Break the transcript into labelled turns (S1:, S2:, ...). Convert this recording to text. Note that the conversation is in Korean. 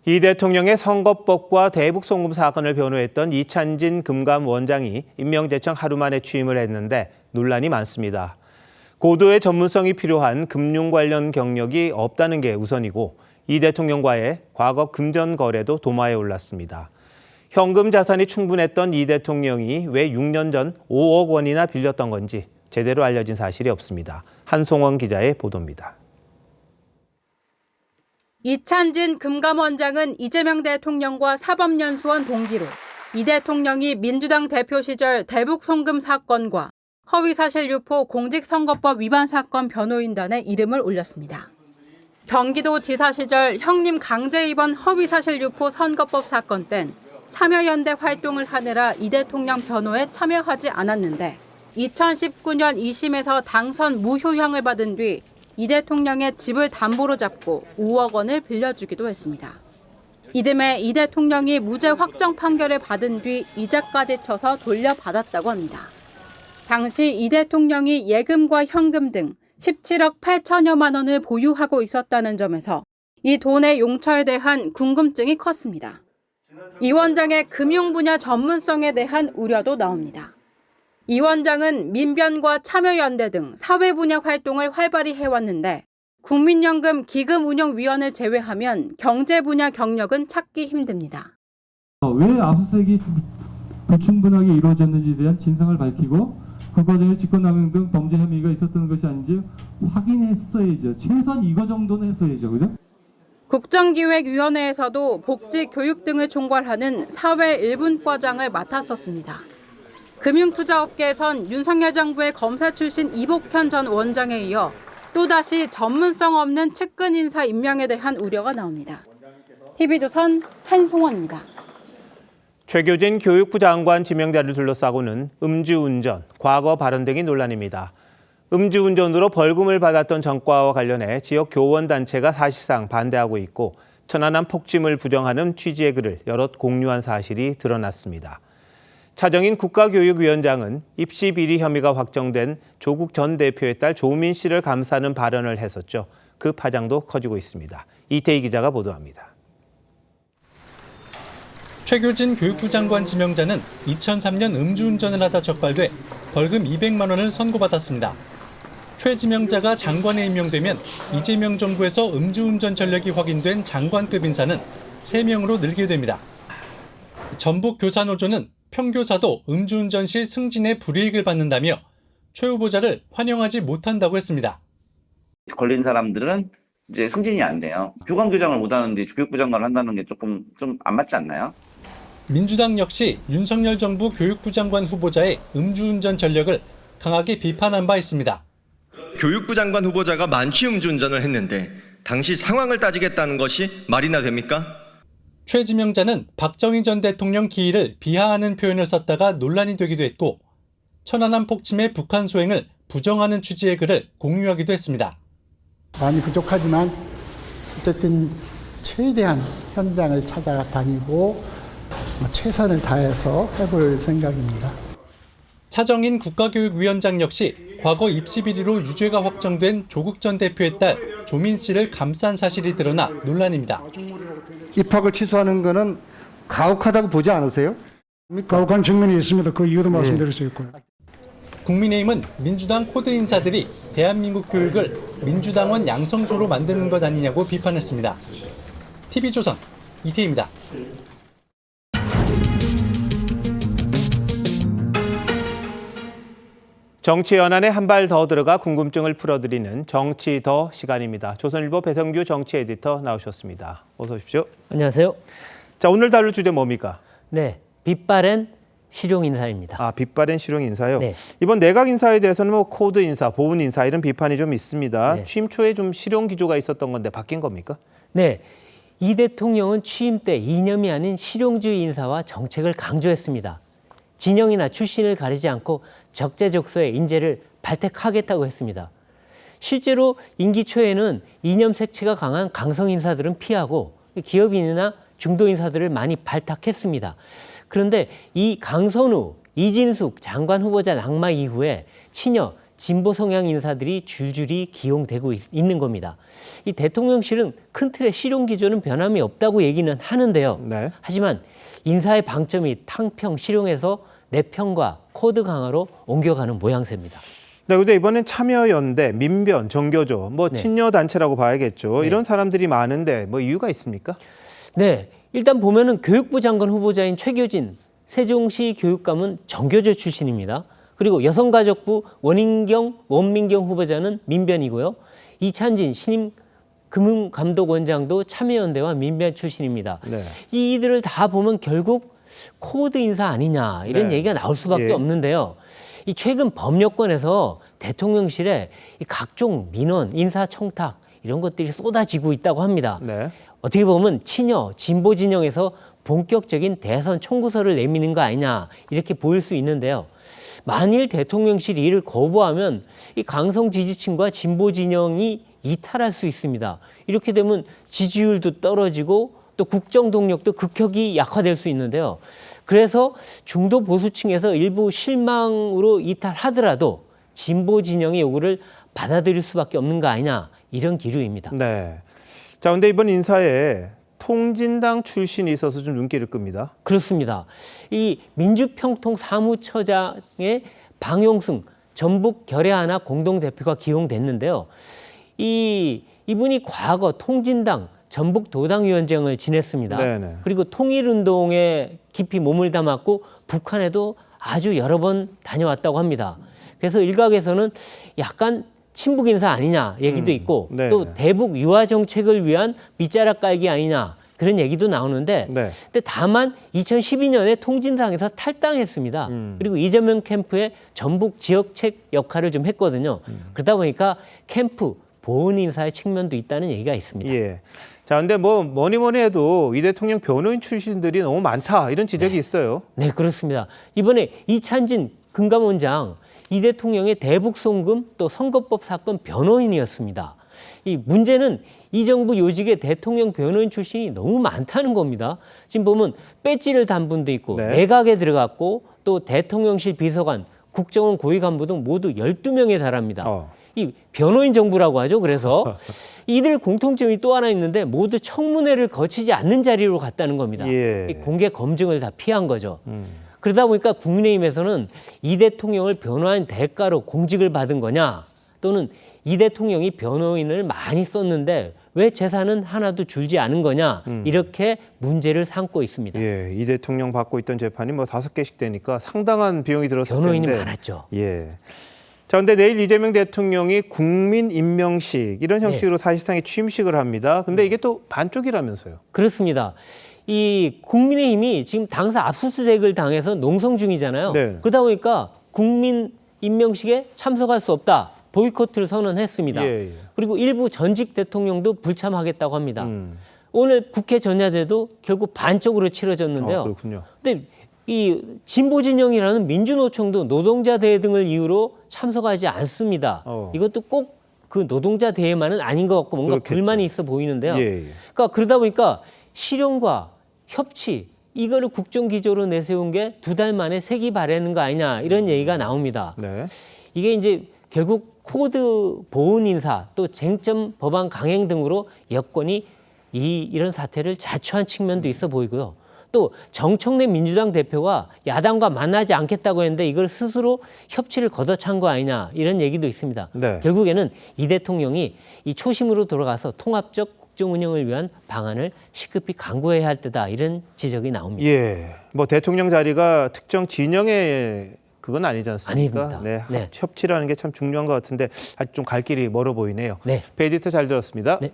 S1: 이 대통령의 선거법과 대북 송금 사건을 변호했던 이찬진 금감원장이 임명제청 하루 만에 취임을 했는데 논란이 많습니다. 고도의 전문성이 필요한 금융 관련 경력이 없다는 게 우선이고 이 대통령과의 과거 금전 거래도 도마에 올랐습니다. 현금 자산이 충분했던 이 대통령이 왜 6년 전 5억 원이나 빌렸던 건지 제대로 알려진 사실이 없습니다. 한송원 기자의 보도입니다.
S2: 이찬진 금감원장은 이재명 대통령과 사법연수원 동기로 이 대통령이 민주당 대표 시절 대북 송금 사건과 허위사실 유포 공직선거법 위반 사건 변호인단에 이름을 올렸습니다. 경기도지사 시절 형님 강제 입원 허위사실 유포 선거법 사건 땐 참여연대 활동을 하느라 이 대통령 변호에 참여하지 않았는데 2019년 2심에서 당선 무효형을 받은 뒤 이 대통령의 집을 담보로 잡고 5억 원을 빌려주기도 했습니다. 이듬해 이 대통령이 무죄 확정 판결을 받은 뒤 이자까지 쳐서 돌려받았다고 합니다. 당시 이 대통령이 예금과 현금 등 17억 8천여만 원을 보유하고 있었다는 점에서 이 돈의 용처에 대한 궁금증이 컸습니다. 이 원장의 금융 분야 전문성에 대한 우려도 나옵니다. 이 원장은 민변과 참여연대 등 사회 분야 활동을 활발히 해왔는데 국민연금 기금운용위원을 제외하면 경제 분야 경력은 찾기 힘듭니다.
S3: 왜 압수수색이 불충분하게 이루어졌는지에 대한 진상을 밝히고 그 과정에 직권남용 등 범죄 혐의가 있었던 것이 아닌지 확인했어야죠. 최소한 이거 정도는 했어야죠. 그죠?
S2: 국정기획위원회에서도 복지, 교육 등을 총괄하는 사회 1분과장을 맡았었습니다. 금융투자업계에선 윤석열 정부의 검사 출신 이복현 전 원장에 이어 또다시 전문성 없는 측근 인사 임명에 대한 우려가 나옵니다. TV조선 한송원입니다.
S1: 최교진 교육부 장관 지명자를 둘러싸고는 음주운전, 과거 발언 등이 논란입니다. 음주운전으로 벌금을 받았던 전과와 관련해 지역 교원단체가 사실상 반대하고 있고 천안함 폭침을 부정하는 취지의 글을 여럿 공유한 사실이 드러났습니다. 차정인 국가교육위원장은 입시 비리 혐의가 확정된 조국 전 대표의 딸 조민 씨를 감싸는 발언을 했었죠. 그 파장도 커지고 있습니다. 이태희 기자가 보도합니다.
S4: 최교진 교육부 장관 지명자는 2003년 음주운전을 하다 적발돼 벌금 200만 원을 선고받았습니다. 최 지명자가 장관에 임명되면 이재명 정부에서 음주운전 전력이 확인된 장관급 인사는 3명으로 늘게 됩니다. 전북교사노조는 평교사도 음주운전 시 승진의 불이익을 받는다며 최 후보자를 환영하지 못한다고 했습니다.
S5: 걸린 사람들은 이제 승진이 안 돼요. 교감 교장을 못 하는데 교육부 장관을 한다는 게 조금 좀 안 맞지 않나요?
S4: 민주당 역시 윤석열 정부 교육부 장관 후보자의 음주운전 전력을 강하게 비판한 바 있습니다.
S6: 교육부 장관 후보자가 만취 음주운전을 했는데 당시 상황을 따지겠다는 것이 말이나 됩니까?
S4: 최 지명자는 박정희 전 대통령 기일을 비하하는 표현을 썼다가 논란이 되기도 했고 천안함 폭침의 북한 소행을 부정하는 취지의 글을 공유하기도 했습니다.
S7: 많이 부족하지만 어쨌든 최대한 현장을 찾아다니고 최선을 다해서 해볼 생각입니다.
S4: 차정인 국가교육위원장 역시 과거 입시 비리로 유죄가 확정된 조국 전 대표의 딸 조민 씨를 감싼 사실이 드러나 논란입니다.
S8: 입학을 취소하는 것은 가혹하다고 보지 않으세요?
S7: 가혹한 측면이 있습니다. 그 이유도 말씀드릴 수 있고요.
S4: 국민의힘은 민주당 코드 인사들이 대한민국 교육을 민주당원 양성소로 만드는 것 아니냐고 비판했습니다. TV조선 이태희입니다.
S1: 정치 연안에 한 발 더 들어가 궁금증을 풀어드리는 정치 더 시간입니다. 조선일보 배성규 정치 에디터 나오셨습니다. 어서 오십시오.
S9: 안녕하세요.
S1: 자, 오늘 다룰 주제 뭡니까?
S9: 네, 빛바랜 실용 인사입니다.
S1: 아, 빛바랜 실용 인사요?
S9: 네.
S1: 이번 내각 인사에 대해서는 뭐 코드 인사, 보훈 인사 이런 비판이 좀 있습니다.
S9: 네.
S1: 취임 초에 좀 실용 기조가 있었던 건데 바뀐 겁니까?
S9: 네, 이 대통령은 취임 때 이념이 아닌 실용주의 인사와 정책을 강조했습니다. 진영이나 출신을 가리지 않고 적재적소에 인재를 발탁하겠다고 했습니다. 실제로 임기 초에는 이념 색채가 강한 강성 인사들은 피하고 기업인이나 중도 인사들을 많이 발탁했습니다. 그런데 이 강선우, 이진숙 장관 후보자 낙마 이후에 친여 진보 성향 인사들이 줄줄이 기용되고 있는 겁니다. 이 대통령실은 큰 틀의 실용 기조는 변함이 없다고 얘기는 하는데요.
S1: 네.
S9: 하지만 인사의 방점이 탕평 실용에서 내평과 코드 강화로 옮겨가는 모양새입니다.
S1: 네, 근데 이번엔 참여연대, 민변, 정교조, 뭐
S9: 네.
S1: 친여 단체라고 봐야겠죠.
S9: 네.
S1: 이런 사람들이 많은데 뭐 이유가 있습니까?
S9: 네, 일단 보면은 교육부 장관 후보자인 최교진 세종시 교육감은 정교조 출신입니다. 그리고 여성가족부 원민경 후보자는 민변이고요. 이찬진 신임 금융감독원장도 참여연대와 민변 출신입니다.
S1: 네.
S9: 이들을 다 보면 결국 코드 인사 아니냐 이런
S1: 네.
S9: 얘기가 나올 수밖에
S1: 예.
S9: 없는데요. 이 최근 법여권에서 대통령실에 이 각종 민원, 인사 청탁 이런 것들이 쏟아지고 있다고 합니다.
S1: 네.
S9: 어떻게 보면 친여, 진보 진영에서 본격적인 대선 청구서를 내미는 거 아니냐 이렇게 보일 수 있는데요. 만일 대통령실이 이를 거부하면 이 강성 지지층과 진보 진영이 이탈할 수 있습니다. 이렇게 되면 지지율도 떨어지고 또 국정 동력도 극격이 약화될 수 있는데요. 그래서 중도 보수층에서 일부 실망으로 이탈하더라도 진보 진영의 요구를 받아들일 수밖에 없는 거 아니냐 이런 기류입니다.
S1: 네. 자, 근데 이번 인사에 통진당 출신이 있어서 좀 눈길을 끕니다.
S9: 그렇습니다. 이 민주평통 사무처장의 방용승 전북 결의하나 공동대표가 기용됐는데요. 이분이 과거 통진당 전북 도당위원장을 지냈습니다.
S1: 네네.
S9: 그리고 통일운동에 깊이 몸을 담았고 북한에도 아주 여러 번 다녀왔다고 합니다. 그래서 일각에서는 약간 친북 인사 아니냐 얘기도 있고
S1: 네네.
S9: 또 대북 유화 정책을 위한 밑자락 깔기 아니냐 그런 얘기도 나오는데
S1: 네.
S9: 근데 다만 2012년에 통진당에서 탈당했습니다. 그리고 이재명 캠프의 전북 지역책 역할을 좀 했거든요. 그러다 보니까 캠프 보훈 인사의 측면도 있다는 얘기가 있습니다.
S1: 예. 자, 근데 뭐 뭐니 해도 이 대통령 변호인 출신들이 너무 많다 이런 지적이 있어요.
S9: 네, 그렇습니다. 이번에 이찬진 금감원장 이 대통령의 대북 송금 또 선거법 사건 변호인이었습니다. 이 문제는 이 정부 요직에 대통령 변호인 출신이 너무 많다는 겁니다. 지금 보면 배지를 단 분도 있고
S1: 네.
S9: 내각에 들어갔고 또 대통령실 비서관, 국정원 고위 간부 등 모두 12명에 달합니다. 이 변호인 정부라고 하죠. 그래서 이들 공통점이 또 하나 있는데 모두 청문회를 거치지 않는 자리로 갔다는 겁니다.
S1: 예.
S9: 이 공개 검증을 다 피한 거죠. 그러다 보니까 국민의힘에서는 이 대통령을 변호한 대가로 공직을 받은 거냐 또는 이 대통령이 변호인을 많이 썼는데 왜 재산은 하나도 줄지 않은 거냐 이렇게 문제를 삼고 있습니다.
S1: 예, 이 대통령 받고 있던 재판이 뭐 5개씩 되니까 상당한 비용이 들었을
S9: 변호인이
S1: 텐데.
S9: 많았죠.
S1: 예. 자, 근데 내일 이재명 대통령이 국민 임명식 이런 형식으로 사실상의 취임식을 합니다. 근데 이게 또 반쪽이라면서요.
S9: 그렇습니다. 이 국민의힘이 지금 당사 압수수색을 당해서 농성 중이잖아요.
S1: 네.
S9: 그러다 보니까 국민 임명식에 참석할 수 없다. 보이콧을 선언했습니다.
S1: 예.
S9: 그리고 일부 전직 대통령도 불참하겠다고 합니다. 오늘 국회 전야제도 결국 반쪽으로 치러졌는데요.
S1: 그렇군요.
S9: 근데 이 진보 진영이라는 민주노총도 노동자 대회 등을 이유로 참석하지 않습니다. 이것도 꼭 그 노동자 대회만은 아닌 것 같고 뭔가
S1: 그렇겠죠.
S9: 불만이 있어 보이는데요.
S1: 예.
S9: 그러니까 그러다 보니까 실용과 협치 이거를 국정기조로 내세운 게 2달 만에 색이 바래는 거 아니냐 이런 얘기가 나옵니다.
S1: 네.
S9: 이게 이제 결국 코드 보훈 인사 또 쟁점 법안 강행 등으로 여권이 이런 사태를 자초한 측면도 있어 보이고요. 또 정청래 민주당 대표가 야당과 만나지 않겠다고 했는데 이걸 스스로 협치를 걷어찬 거 아니냐 이런 얘기도 있습니다.
S1: 네.
S9: 결국에는 이 대통령이 이 초심으로 돌아가서 통합적 국정 운영을 위한 방안을 시급히 강구해야 할 때다 이런 지적이 나옵니다.
S1: 예. 뭐 대통령 자리가 특정 진영의 그건 아니지 않습니까?
S9: 아닙니다.
S1: 네.
S9: 네.
S1: 협치라는 게 참 중요한 것 같은데 아직 좀 갈 길이 멀어 보이네요.
S9: 네.
S1: 베디터 잘 들었습니다.
S9: 네.